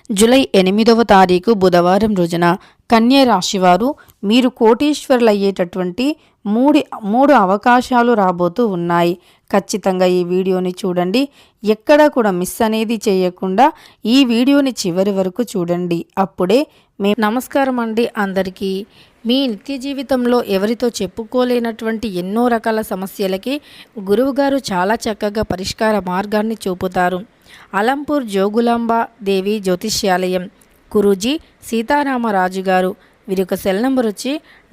July 8వ తారీఖు బుధవారం రోజున కన్యా రాశివారు మీరు కోటీశ్వరులయ్యేటటువంటి మూడు అవకాశాలు రాబోతూ ఉన్నాయి. ఖచ్చితంగా ఈ వీడియోని చూడండి. ఎక్కడా కూడా మిస్ అనేది చేయకుండా ఈ వీడియోని చివరి వరకు చూడండి. అప్పుడే నమస్కారం అండి అందరికీ. మీ నిత్య జీవితంలో ఎవరితో చెప్పుకోలేనటువంటి ఎన్నో రకాల సమస్యలకి గురువుగారు చాలా చక్కగా పరిష్కార మార్గాన్ని చూపుతారు. అలంపూర్ జోగులాంబ దేవి జ్యోతిష్యాలయం, గురూజీ సీతారామరాజు గారు. వీరి యొక్క సెల్ నెంబర్ వచ్చి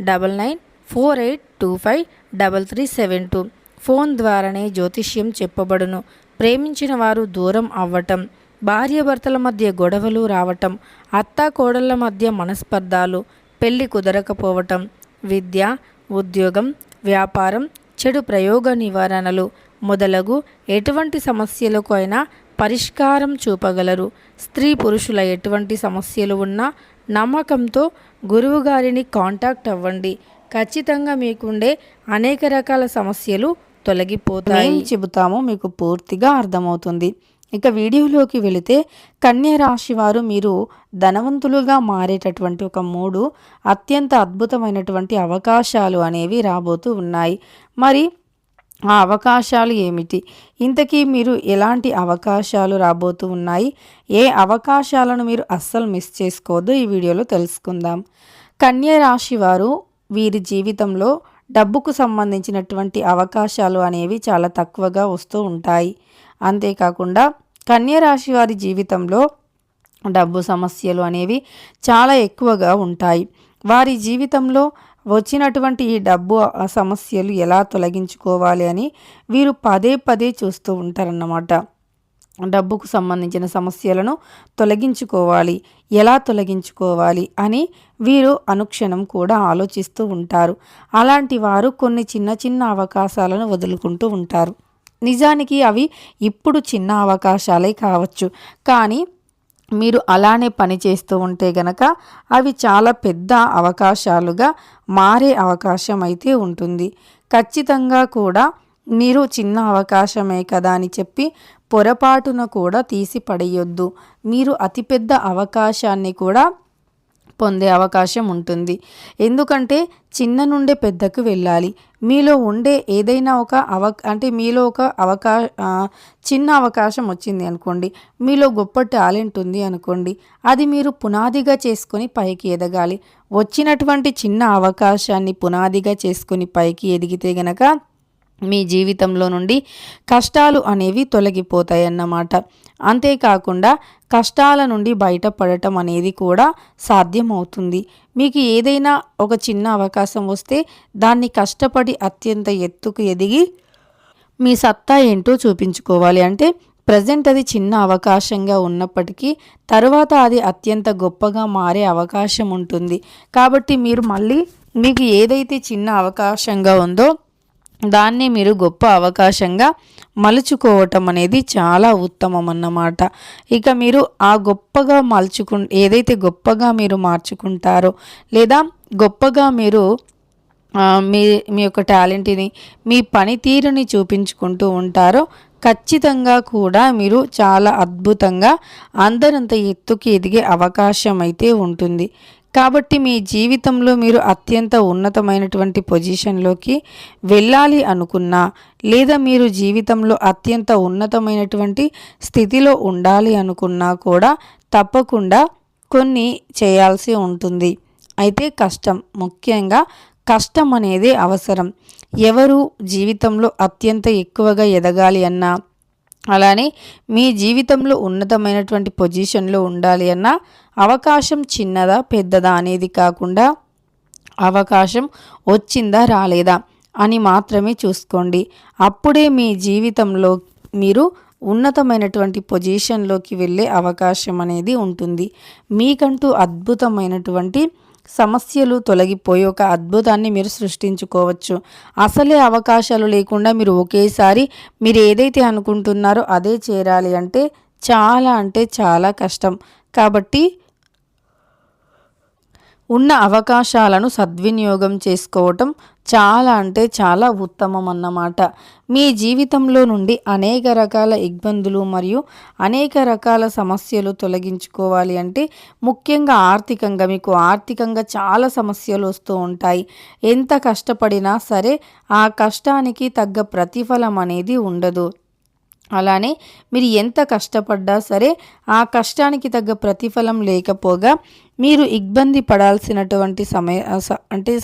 9948253372. ఫోన్ ద్వారానే జ్యోతిష్యం చెప్పబడును. ప్రేమించిన వారు దూరం అవ్వటం, భార్యాభర్తల మధ్య గొడవలు రావటం, అత్తా కోడళ్ల మధ్య మనస్పర్ధాలు, పెళ్లి కుదరకపోవటం, విద్య, ఉద్యోగం, వ్యాపారం, చెడు ప్రయోగ నివారణలు మొదలగు ఎటువంటి సమస్యలకు అయినా పరిష్కారం చూపగలరు. స్త్రీ పురుషుల ఎటువంటి సమస్యలు ఉన్నా నమ్మకంతో గురువుగారిని కాంటాక్ట్ అవ్వండి. ఖచ్చితంగా మీకుండే అనేక రకాల సమస్యలు తొలగిపోతాయి. చెబుతామో మీకు పూర్తిగా అర్థమవుతుంది. ఇక వీడియోలోకి వెళితే కన్యా రాశి వారు మీరు ధనవంతులుగా మారేటటువంటి ఒక 3 అత్యంత అద్భుతమైనటువంటి అవకాశాలు అనేవి రాబోతూ ఉన్నాయి. మరి ఆ అవకాశాలు ఏమిటి? ఇంతకీ మీరు ఎలాంటి అవకాశాలు రాబోతూ ఉన్నాయి? ఏ అవకాశాలను మీరు అస్సలు మిస్ చేసుకోవద్దు. ఈ వీడియోలో తెలుసుకుందాం. కన్యా రాశి వారు వీరి జీవితంలో డబ్బుకు సంబంధించినటువంటి అవకాశాలు అనేవి చాలా తక్కువగా వస్తూ ఉంటాయి. అంతేకాకుండా కన్యా రాశి వారి జీవితంలో డబ్బు సమస్యలు అనేవి చాలా ఎక్కువగా ఉంటాయి. వారి జీవితంలో వచ్చినటువంటి ఈ డబ్బు సమస్యలు ఎలా తొలగించుకోవాలి అని వీరు పదే పదే చూస్తూ ఉంటారన్నమాట. డబ్బుకు సంబంధించిన సమస్యలను తొలగించుకోవాలి, ఎలా తొలగించుకోవాలి అని వీరు అనుక్షణం కూడా ఆలోచిస్తూ ఉంటారు. అలాంటి వారు కొన్ని చిన్న చిన్న అవకాశాలను వదులుకుంటూ ఉంటారు. నిజానికి అవి ఇప్పుడు చిన్న అవకాశాలే కావచ్చు, కానీ మీరు అలానే పని చేస్తూ ఉంటే గనక అవి చాలా పెద్ద అవకాశాలుగా మారే అవకాశం అయితే ఉంటుంది. ఖచ్చితంగా కూడా మీరు చిన్న అవకాశమే కదా అని చెప్పి పొరపాటున కూడా తీసి పడేయొద్దు. మీరు అతిపెద్ద అవకాశాన్ని కూడా పొందే అవకాశం ఉంటుంది. ఎందుకంటే చిన్న నుండే పెద్దకు వెళ్ళాలి. మీలో ఉండే ఏదైనా ఒక మీలో ఒక చిన్న అవకాశం వచ్చింది అనుకోండి, మీలో గొప్ప టాలెంట్ ఉంది అనుకోండి, అది మీరు పునాదిగా చేసుకొని పైకి ఎదగాలి. వచ్చినటువంటి చిన్న అవకాశాన్ని పునాదిగా చేసుకొని పైకి ఎదిగితే గనక మీ జీవితంలో నుండి కష్టాలు అనేవి తొలగిపోతాయి అన్నమాట. అంతేకాకుండా కష్టాల నుండి బయటపడటం అనేది కూడా సాధ్యమవుతుంది. మీకు ఏదైనా ఒక చిన్న అవకాశం వస్తే దాన్ని కష్టపడి అత్యంత ఎత్తుకు ఎదిగి మీ సత్తా ఏంటో చూపించుకోవాలి. అంటే ప్రజెంట్ అది చిన్న అవకాశంగా ఉన్నప్పటికీ తర్వాత అది అత్యంత గొప్పగా మారే అవకాశం ఉంటుంది. కాబట్టి మీరు మళ్ళీ మీకు ఏదైతే చిన్న అవకాశంగా ఉందో దాన్ని మీరు గొప్ప అవకాశంగా మలుచుకోవటం అనేది చాలా ఉత్తమం అన్నమాట. ఇక మీరు ఆ గొప్పగా ఏదైతే గొప్పగా మీరు మార్చుకుంటారో లేదా గొప్పగా మీరు మీ యొక్క టాలెంట్ని, మీ పనితీరుని చూపించుకుంటూ ఉంటారో ఖచ్చితంగా కూడా మీరు చాలా అద్భుతంగా అందరంత ఎత్తుకి ఎదిగే అవకాశం అయితే ఉంటుంది. కాబట్టి మీ జీవితంలో మీరు అత్యంత ఉన్నతమైనటువంటి పొజిషన్లోకి వెళ్ళాలి అనుకున్నా లేదా మీరు జీవితంలో అత్యంత ఉన్నతమైనటువంటి స్థితిలో ఉండాలి అనుకున్నా కూడా తప్పకుండా కొన్ని చేయాల్సి ఉంటుంది. అయితే ముఖ్యంగా కష్టం అనేది అవసరం. ఎవరు జీవితంలో అత్యంత ఎక్కువగా ఎదగాలి అన్నా అలానే మీ జీవితంలో ఉన్నతమైనటువంటి పొజిషన్లో ఉండాలి అన్న అవకాశం చిన్నదా పెద్దదా అనేది కాకుండా అవకాశం వచ్చిందా రాలేదా అని మాత్రమే చూసుకోండి. అప్పుడే మీ జీవితంలో మీరు ఉన్నతమైనటువంటి పొజిషన్లోకి వెళ్ళే అవకాశం అనేది ఉంటుంది. మీకంటూ అద్భుతమైనటువంటి సమస్యలు తొలగిపోయి ఒక అద్భుతాన్ని మీరు సృష్టించుకోవచ్చు. అసలే అవకాశాలు లేకుండా మీరు ఒకేసారి మీరు ఏదైతే అనుకుంటున్నారో అదే చేరాలి అంటే చాలా కష్టం. కాబట్టి ఉన్న అవకాశాలను సద్వినియోగం చేసుకోవటం చాలా అంటే చాలా ఉత్తమం అన్నమాట. మీ జీవితంలో నుండి అనేక రకాల ఇబ్బందులు మరియు అనేక రకాల సమస్యలు తొలగించుకోవాలి అంటే ముఖ్యంగా ఆర్థికంగా మీకు ఆర్థికంగా చాలా సమస్యలు వస్తూ ఉంటాయి. ఎంత కష్టపడినా సరే ఆ కష్టానికి తగ్గ ప్రతిఫలం అనేది ఉండదు. అలానే మీరు ఎంత కష్టపడ్డా సరే ఆ కష్టానికి తగ్గ ప్రతిఫలం లేకపోగా మీరు ఇబ్బంది పడాల్సినటువంటి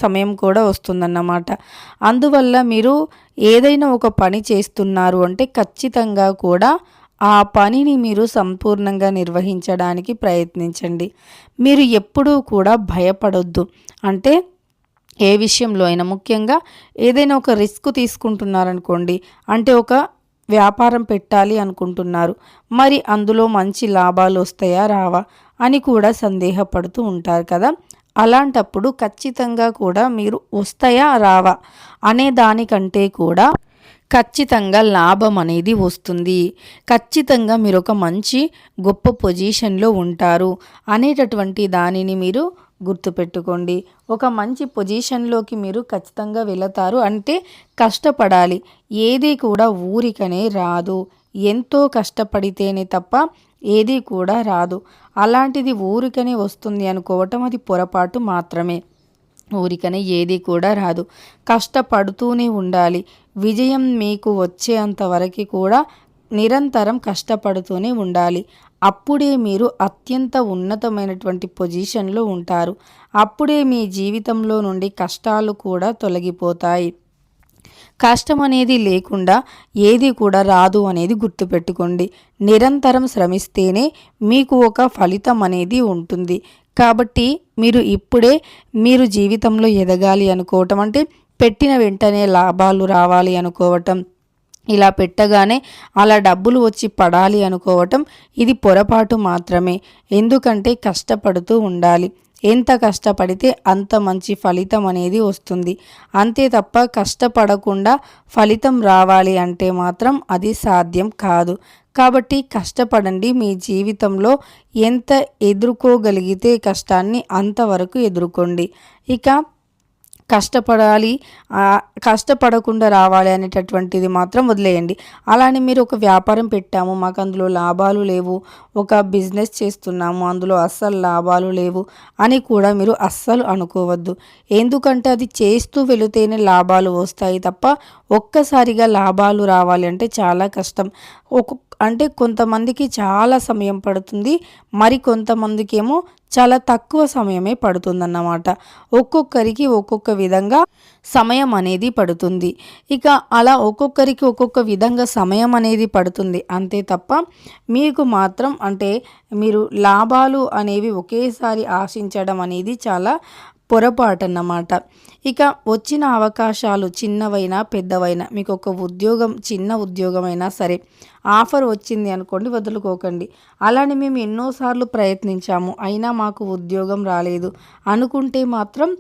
సమయం కూడా వస్తుందన్నమాట. అందువల్ల మీరు ఏదైనా ఒక పని చేస్తున్నారు అంటే ఖచ్చితంగా కూడా ఆ పనిని మీరు సంపూర్ణంగా నిర్వహించడానికి ప్రయత్నించండి. మీరు ఎప్పుడూ కూడా భయపడొద్దు. అంటే ఏ విషయంలో అయినా ముఖ్యంగా ఏదైనా ఒక రిస్క్ తీసుకుంటున్నారనుకోండి, అంటే ఒక వ్యాపారం పెట్టాలి అనుకుంటున్నారు, మరి అందులో మంచి లాభాలు వస్తాయా రావా అని కూడా సందేహపడుతూ ఉంటారు కదా. అలాంటప్పుడు ఖచ్చితంగా కూడా మీరు వస్తాయా రావా అనే దానికంటే కూడా ఖచ్చితంగా లాభం అనేది వస్తుంది, ఖచ్చితంగా మీరు ఒక మంచి గొప్ప పొజిషన్లో ఉంటారు అనేటటువంటి దానిని మీరు గుర్తుపెట్టుకోండి. ఒక మంచి పొజిషన్లోకి మీరు ఖచ్చితంగా వెళతారు అంటే కష్టపడాలి. ఏది కూడా ఊరికనే రాదు, ఎంతో కష్టపడితేనే తప్ప ఏది కూడా రాదు. అలాంటిది ఊరికనే వస్తుంది అనుకోవటం అది పొరపాటు మాత్రమే. ఊరికనే ఏది కూడా రాదు, కష్టపడుతూనే ఉండాలి. విజయం మీకు వచ్చేంత వరకు కూడా నిరంతరం కష్టపడుతూనే ఉండాలి. అప్పుడే మీరు అత్యంత ఉన్నతమైనటువంటి పొజిషన్లో ఉంటారు. అప్పుడే మీ జీవితంలో నుండి కష్టాలు కూడా తొలగిపోతాయి. కష్టం అనేది లేకుండా ఏది కూడా రాదు అనేది గుర్తుపెట్టుకోండి. నిరంతరం శ్రమిస్తేనే మీకు ఒక ఫలితం అనేది ఉంటుంది. కాబట్టి మీరు ఇప్పుడే మీరు జీవితంలో ఎదగాలి అనుకోవటం అంటే పెట్టిన వెంటనే లాభాలు రావాలి అనుకోవటం, ఇలా పెట్టగానే అలా డబ్బులు వచ్చి పడాలి అనుకోవటం ఇది పొరపాటు మాత్రమే. ఎందుకంటే కష్టపడుతూ ఉండాలి. ఎంత కష్టపడితే అంత మంచి ఫలితం అనేది వస్తుంది. అంతే తప్ప కష్టపడకుండా ఫలితం రావాలి అంటే మాత్రం అది సాధ్యం కాదు. కాబట్టి కష్టపడండి. మీ జీవితంలో ఎంత ఎదుర్కోగలిగితే కష్టాన్ని అంతవరకు ఎదుర్కోండి. ఇక కష్టపడాలి, కష్టపడకుండా రావాలి అనేటటువంటిది మాత్రం వదిలేయండి. అలానే మీరు ఒక వ్యాపారం పెట్టాము, మాకు అందులో లాభాలు లేవు, ఒక బిజినెస్ చేస్తున్నాము అందులో అస్సలు లాభాలు లేవు అని కూడా మీరు అస్సలు అనుకోవద్దు. ఎందుకంటే అది చేస్తూ వెళితేనే లాభాలు వస్తాయి తప్ప ఒక్కసారిగా లాభాలు రావాలి అంటే చాలా కష్టం. అంటే కొంతమందికి చాలా సమయం పడుతుంది, మరి కొంతమందికి ఏమో చాలా తక్కువ సమయమే పడుతుందన్నమాట. ఒక్కొక్కరికి ఒక్కొక్క విధంగా సమయం అనేది పడుతుంది. ఇక అలా ఒక్కొక్కరికి ఒక్కొక్క విధంగా సమయం అనేది పడుతుంది. అంతే తప్ప మీకు మాత్రం అంటే మీరు లాభాలు అనేవి ఒకేసారి ఆశించడం అనేది చాలా పొరపాటు అన్నమాట. ఇక వచ్చిన అవకాశాలు చిన్నవైనా పెద్దవైనా మీకు ఒక ఉద్యోగం చిన్న ఉద్యోగమైనా సరే ఆఫర్ వచ్చింది అనుకోండి, వదులుకోకండి. అలానే మేము ఎన్నోసార్లు ప్రయత్నించాము అయినా మాకు ఉద్యోగం రాలేదు అనుకుంటే మాత్రం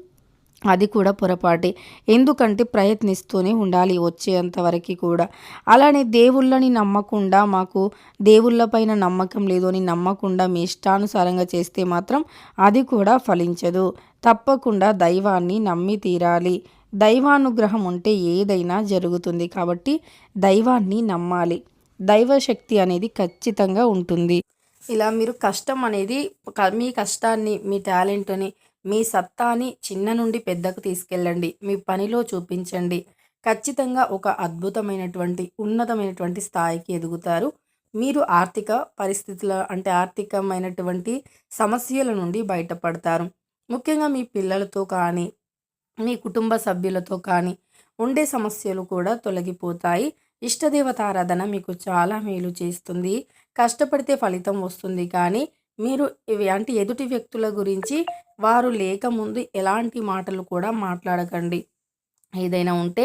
అది కూడా పొరపాటే. ఎందుకంటే ప్రయత్నిస్తూనే ఉండాలి వచ్చేంత వరకు కూడా. అలానే దేవుళ్ళని నమ్మకుండా మాకు దేవుళ్ళపైన నమ్మకం లేదు అని నమ్మకుండా మీ ఇష్టానుసారంగా చేస్తే మాత్రం అది కూడా ఫలించదు. తప్పకుండా దైవాన్ని నమ్మి తీరాలి. దైవానుగ్రహం ఉంటే ఏదైనా జరుగుతుంది. కాబట్టి దైవాన్ని నమ్మాలి. దైవశక్తి అనేది ఖచ్చితంగా ఉంటుంది. ఇలా మీరు కష్టం అనేది మీ కష్టాన్ని, మీ టాలెంట్ని, మీ సత్తాని చిన్న నుండి పెద్దకు తీసుకెళ్ళండి. మీ పనిలో చూపించండి. ఖచ్చితంగా ఒక అద్భుతమైనటువంటి ఉన్నతమైనటువంటి స్థాయికి ఎదుగుతారు. మీరు ఆర్థిక పరిస్థితుల అంటే ఆర్థికమైనటువంటి సమస్యల నుండి బయటపడతారు. ముఖ్యంగా మీ పిల్లలతో కానీ మీ కుటుంబ సభ్యులతో కానీ ఉండే సమస్యలు కూడా తొలగిపోతాయి. ఇష్టదేవతారాధన మీకు చాలా మేలు చేస్తుంది. కష్టపడితే ఫలితం వస్తుంది. కానీ మీరు ఇవి అంటే ఎదుటి వ్యక్తుల గురించి వారు లేకముందు ఎలాంటి మాటలు కూడా మాట్లాడకండి. ఏదైనా ఉంటే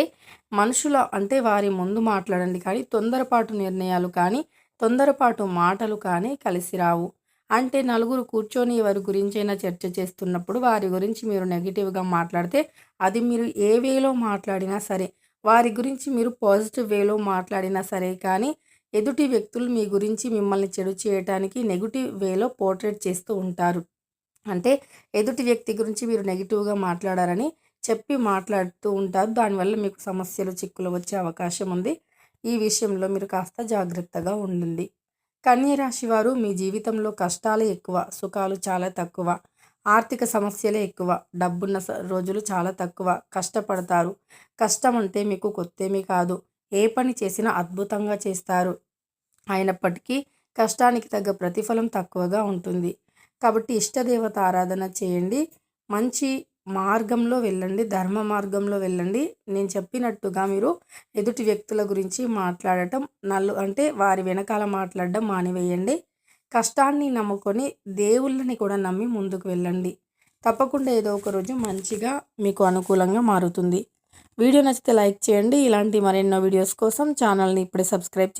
మనుషుల అంటే వారి ముందు మాట్లాడండి. కానీ తొందరపాటు నిర్ణయాలు కానీ తొందరపాటు మాటలు కానీ కలిసి రావు. అంటే నలుగురు కూర్చొని ఎవరి గురించైనా చర్చ చేస్తున్నప్పుడు వారి గురించి మీరు నెగిటివ్గా మాట్లాడితే అది మీరు ఏ వేలో మాట్లాడినా సరే, వారి గురించి మీరు పాజిటివ్ వేలో మాట్లాడినా సరే కానీ ఎదుటి వ్యక్తులు మీ గురించి మిమ్మల్ని చెడు చేయటానికి నెగిటివ్ వేలో పోర్ట్రేట్ చేస్తూ ఉంటారు. అంటే ఎదుటి వ్యక్తి గురించి మీరు నెగిటివ్గా మాట్లాడారని చెప్పి మాట్లాడుతూ ఉంటారు. దానివల్ల మీకు సమస్యలు చిక్కులు వచ్చే అవకాశం ఉంది. ఈ విషయంలో మీరు కాస్త జాగ్రత్తగా ఉండండి. కన్య రాశి వారు మీ జీవితంలో కష్టాలే ఎక్కువ, సుఖాలు చాలా తక్కువ. ఆర్థిక సమస్యలే ఎక్కువ, డబ్బున్న రోజులు చాలా తక్కువ. కష్టపడతారు. కష్టం అంటే మీకు కొత్తేమీ కాదు. ఏ పని చేసినా అద్భుతంగా చేస్తారు. అయినప్పటికీ కష్టానికి తగ్గ ప్రతిఫలం తక్కువగా ఉంటుంది. కాబట్టి ఇష్టదేవత ఆరాధన చేయండి. మంచి మార్గంలో వెళ్ళండి, ధర్మ మార్గంలో వెళ్ళండి. నేను చెప్పినట్టుగా మీరు ఎదుటి వ్యక్తుల గురించి మాట్లాడటం అంటే వారి వెనకాల మాట్లాడడం మానివేయండి. కష్టాన్ని నమ్ముకొని దేవుళ్ళని కూడా నమ్మి ముందుకు వెళ్ళండి. తప్పకుండా ఏదో ఒక రోజు మంచిగా మీకు అనుకూలంగా మారుతుంది. వీడియో నచ్చితే లైక్ చేయండి. ఇలాంటి మరెన్నో వీడియోస్ కోసం ఛానల్ని ఇప్పుడే సబ్స్క్రైబ్